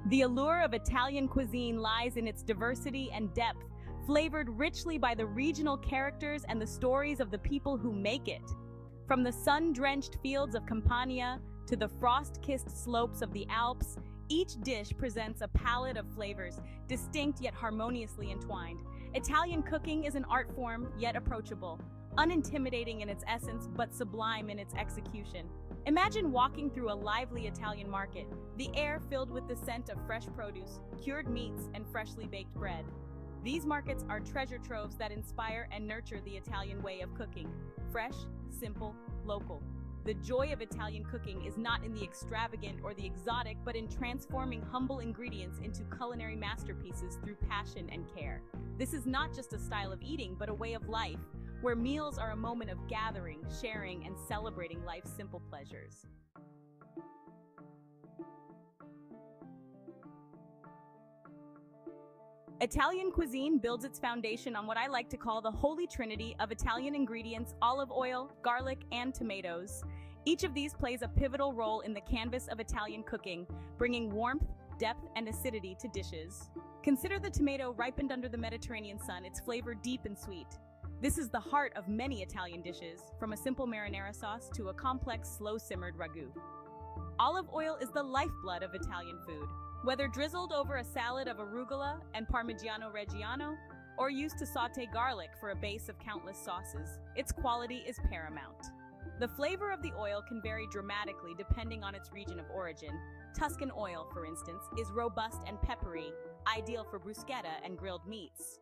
The allure of Italian cuisine lies in its diversity and depth, flavored richly by the regional characters and the stories of the people who make it. From the sun-drenched fields of Campania to the frost-kissed slopes of the Alps, each dish presents a palette of flavors, distinct yet harmoniously entwined. Italian cooking is an art form, yet approachable, unintimidating in its essence but sublime in its execution. Imagine walking through a lively Italian market, the air filled with the scent of fresh produce, cured meats, and freshly baked bread. These markets are treasure troves that inspire and nurture the Italian way of cooking. Fresh, simple, local. The joy of Italian cooking is not in the extravagant or the exotic, but in transforming humble ingredients into culinary masterpieces through passion and care. This is not just a style of eating, but a way of life, where meals are a moment of gathering, sharing, and celebrating life's simple pleasures. Italian cuisine builds its foundation on what I like to call the holy trinity of Italian ingredients: olive oil, garlic, and tomatoes. Each of these plays a pivotal role in the canvas of Italian cooking, bringing warmth, depth, and acidity to dishes. Consider the tomato ripened under the Mediterranean sun, its flavor deep and sweet. This is the heart of many Italian dishes, from a simple marinara sauce to a complex, slow-simmered ragu. Olive oil is the lifeblood of Italian food. Whether drizzled over a salad of arugula and Parmigiano Reggiano, or used to sauté garlic for a base of countless sauces, its quality is paramount. The flavor of the oil can vary dramatically depending on its region of origin. Tuscan oil, for instance, is robust and peppery, ideal for bruschetta and grilled meats.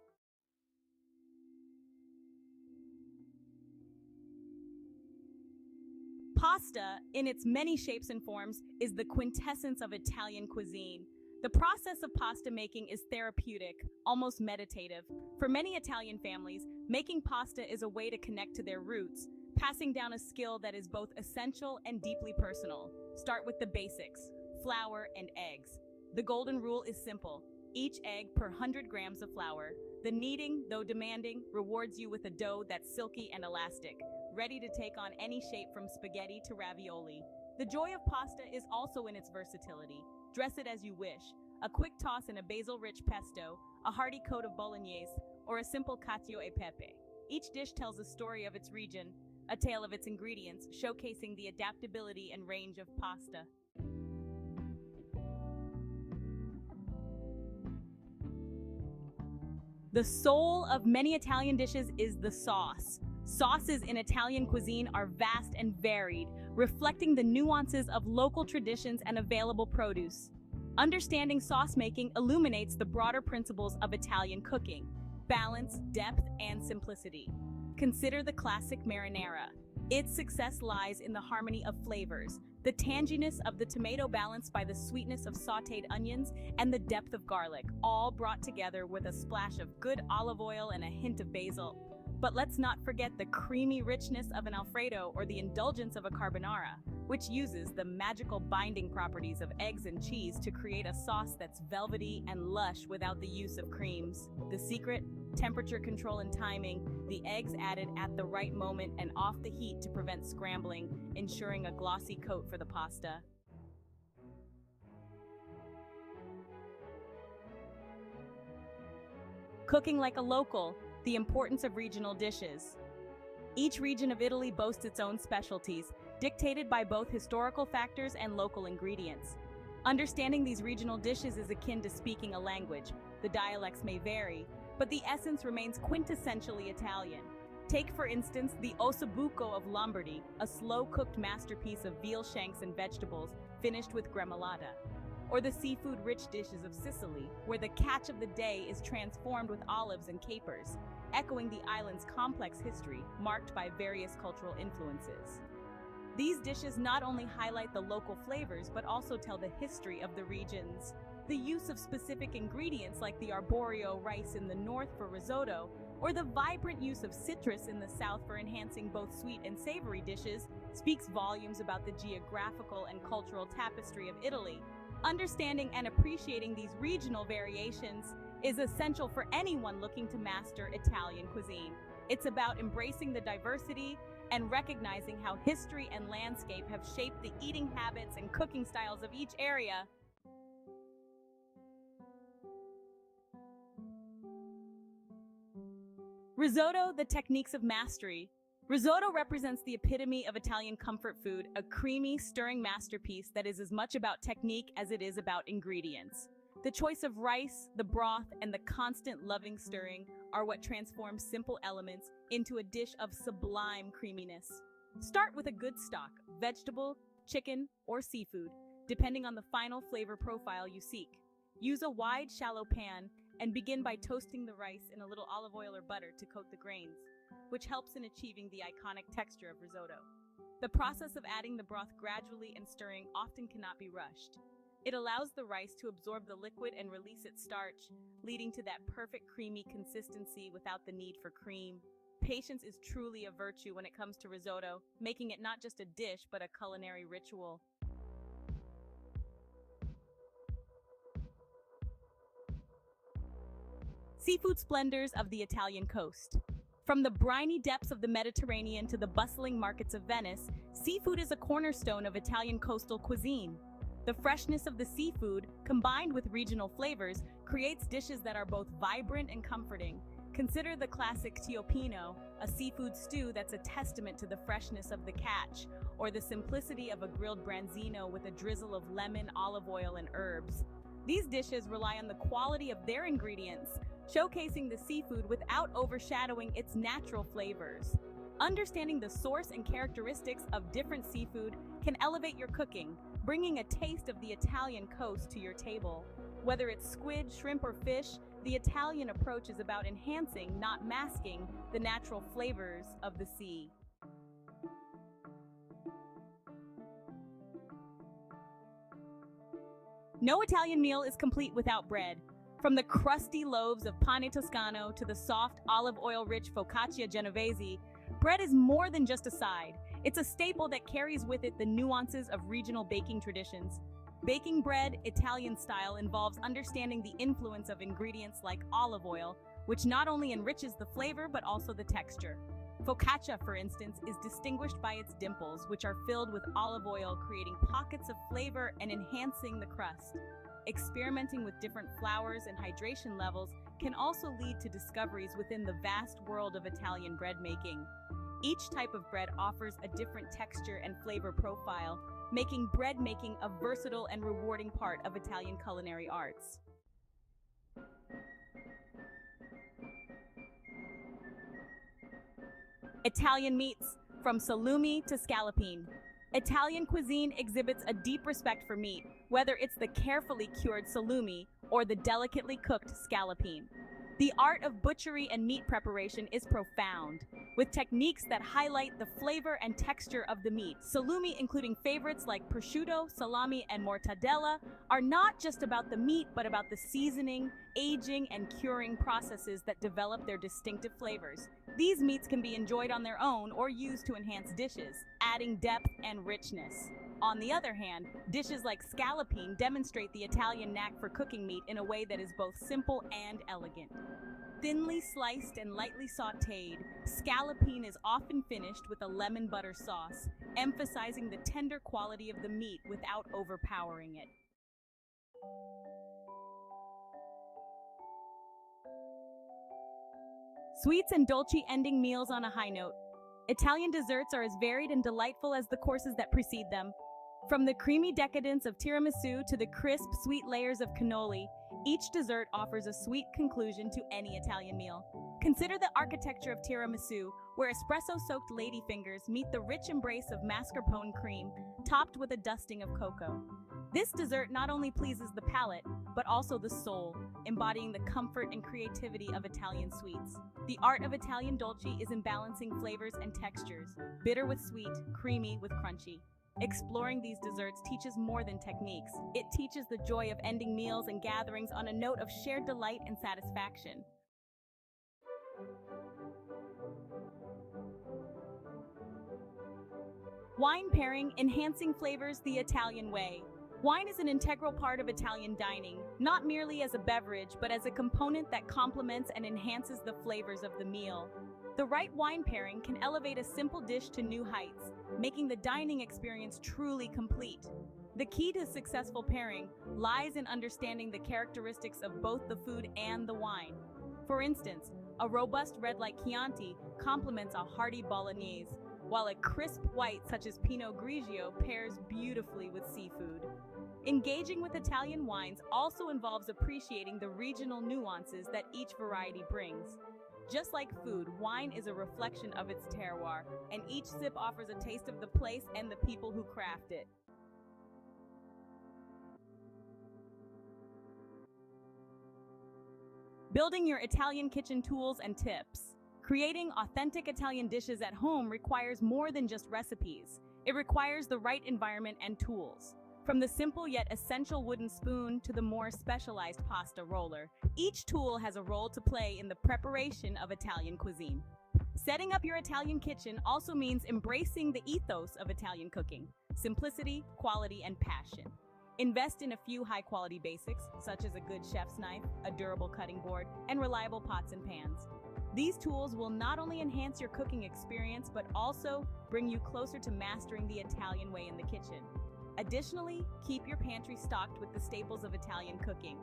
Pasta, in its many shapes and forms, is the quintessence of Italian cuisine. The process of pasta making is therapeutic, almost meditative. For many Italian families, making pasta is a way to connect to their roots, passing down a skill that is both essential and deeply personal. Start with the basics: flour and eggs. The golden rule is simple: each egg per 100 grams of flour. The kneading, though demanding, rewards you with a dough that's silky and elastic, ready to take on any shape from spaghetti to ravioli. The joy of pasta is also in its versatility. Dress it as you wish: a quick toss in a basil-rich pesto, a hearty coat of bolognese, or a simple cacio e pepe. Each dish tells a story of its region, a tale of its ingredients, showcasing the adaptability and range of pasta. The soul of many Italian dishes is the sauce. Sauces in Italian cuisine are vast and varied, reflecting the nuances of local traditions and available produce. Understanding sauce making illuminates the broader principles of Italian cooking: balance, depth, and simplicity. Consider the classic marinara. Its success lies in the harmony of flavors, the tanginess of the tomato balanced by the sweetness of sautéed onions and the depth of garlic, all brought together with a splash of good olive oil and a hint of basil. But let's not forget the creamy richness of an Alfredo or the indulgence of a carbonara, which uses the magical binding properties of eggs and cheese to create a sauce that's velvety and lush without the use of creams. The secret? Temperature control and timing, the eggs added at the right moment and off the heat to prevent scrambling, ensuring a glossy coat for the pasta. Cooking like a local, the importance of regional dishes. Each region of Italy boasts its own specialties, dictated by both historical factors and local ingredients. Understanding these regional dishes is akin to speaking a language. The dialects may vary, but the essence remains quintessentially Italian. Take, for instance, the ossobuco of Lombardy, a slow-cooked masterpiece of veal shanks and vegetables, finished with gremolata. Or the seafood-rich dishes of Sicily, where the catch of the day is transformed with olives and capers, echoing the island's complex history, marked by various cultural influences. These dishes not only highlight the local flavors, but also tell the history of the regions. The use of specific ingredients like the arborio rice in the north for risotto, or the vibrant use of citrus in the south for enhancing both sweet and savory dishes, speaks volumes about the geographical and cultural tapestry of Italy. Understanding and appreciating these regional variations is essential for anyone looking to master Italian cuisine. It's about embracing the diversity and recognizing how history and landscape have shaped the eating habits and cooking styles of each area. Risotto, the techniques of mastery. Risotto represents the epitome of Italian comfort food, a creamy, stirring masterpiece that is as much about technique as it is about ingredients. The choice of rice, the broth, and the constant loving stirring are what transforms simple elements into a dish of sublime creaminess. Start with a good stock, vegetable, chicken, or seafood, depending on the final flavor profile you seek. Use a wide, shallow pan and begin by toasting the rice in a little olive oil or butter to coat the grains, which helps in achieving the iconic texture of risotto. The process of adding the broth gradually and stirring often cannot be rushed. It allows the rice to absorb the liquid and release its starch, leading to that perfect creamy consistency without the need for cream. Patience is truly a virtue when it comes to risotto, making it not just a dish but a culinary ritual. Seafood splendors of the Italian coast. From the briny depths of the Mediterranean to the bustling markets of Venice, seafood is a cornerstone of Italian coastal cuisine. The freshness of the seafood, combined with regional flavors, creates dishes that are both vibrant and comforting. Consider the classic tioppino, a seafood stew that's a testament to the freshness of the catch, or the simplicity of a grilled branzino with a drizzle of lemon, olive oil, and herbs. These dishes rely on the quality of their ingredients, showcasing the seafood without overshadowing its natural flavors. Understanding the source and characteristics of different seafood can elevate your cooking, bringing a taste of the Italian coast to your table. Whether it's squid, shrimp, or fish, the Italian approach is about enhancing, not masking, the natural flavors of the sea. No Italian meal is complete without bread. From the crusty loaves of pane toscano to the soft olive oil-rich focaccia genovese, bread is more than just a side. It's a staple that carries with it the nuances of regional baking traditions. Baking bread, Italian style, involves understanding the influence of ingredients like olive oil, which not only enriches the flavor but also the texture. Focaccia, for instance, is distinguished by its dimples, which are filled with olive oil, creating pockets of flavor and enhancing the crust. Experimenting with different flours and hydration levels can also lead to discoveries within the vast world of Italian bread making. Each type of bread offers a different texture and flavor profile, making bread making a versatile and rewarding part of Italian culinary arts. Italian meats, from salumi to scallopine. Italian cuisine exhibits a deep respect for meat, whether it's the carefully cured salumi or the delicately cooked scallopine. The art of butchery and meat preparation is profound, with techniques that highlight the flavor and texture of the meat. Salumi, including favorites like prosciutto, salami, and mortadella, are not just about the meat, but about the seasoning, aging, and curing processes that develop their distinctive flavors. These meats can be enjoyed on their own or used to enhance dishes, adding depth and richness. On the other hand, dishes like scallopine demonstrate the Italian knack for cooking meat in a way that is both simple and elegant. Thinly sliced and lightly sautéed, scallopine is often finished with a lemon butter sauce, emphasizing the tender quality of the meat without overpowering it. Sweets and dolce ending meals on a high note. Italian desserts are as varied and delightful as the courses that precede them. From the creamy decadence of tiramisu to the crisp, sweet layers of cannoli, each dessert offers a sweet conclusion to any Italian meal. Consider the architecture of tiramisu, where espresso-soaked ladyfingers meet the rich embrace of mascarpone cream, topped with a dusting of cocoa. This dessert not only pleases the palate, but also the soul, embodying the comfort and creativity of Italian sweets. The art of Italian dolce is in balancing flavors and textures, bitter with sweet, creamy with crunchy. Exploring these desserts teaches more than techniques. It teaches the joy of ending meals and gatherings on a note of shared delight and satisfaction. Wine pairing, enhancing flavors the Italian way. Wine is an integral part of Italian dining, not merely as a beverage, but as a component that complements and enhances the flavors of the meal. The right wine pairing can elevate a simple dish to new heights, making the dining experience truly complete. The key to successful pairing lies in understanding the characteristics of both the food and the wine. For instance, A robust red like Chianti complements a hearty bolognese, while a crisp white such as Pinot Grigio pairs beautifully with seafood. Engaging with Italian wines also involves appreciating the regional nuances that each variety brings. Just like food, wine is a reflection of its terroir, and each sip offers a taste of the place and the people who craft it. Building your Italian kitchen tools and tips. Creating authentic Italian dishes at home requires more than just recipes. It requires the right environment and tools. From the simple yet essential wooden spoon to the more specialized pasta roller, each tool has a role to play in the preparation of Italian cuisine. Setting up your Italian kitchen also means embracing the ethos of Italian cooking: simplicity, quality, and passion. Invest in a few high-quality basics, such as a good chef's knife, a durable cutting board, and reliable pots and pans. These tools will not only enhance your cooking experience, but also bring you closer to mastering the Italian way in the kitchen. Additionally, keep your pantry stocked with the staples of Italian cooking: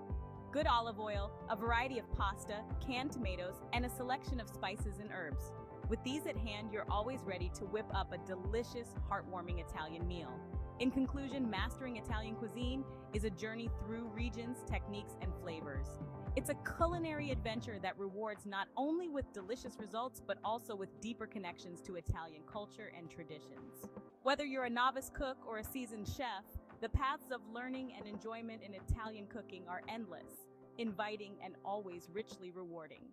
good olive oil, a variety of pasta, canned tomatoes, and a selection of spices and herbs. With these at hand, you're always ready to whip up a delicious, heartwarming Italian meal. In conclusion, mastering Italian cuisine is a journey through regions, techniques, and flavors. It's a culinary adventure that rewards not only with delicious results, but also with deeper connections to Italian culture and traditions. Whether you're a novice cook or a seasoned chef, the paths of learning and enjoyment in Italian cooking are endless, inviting, and always richly rewarding.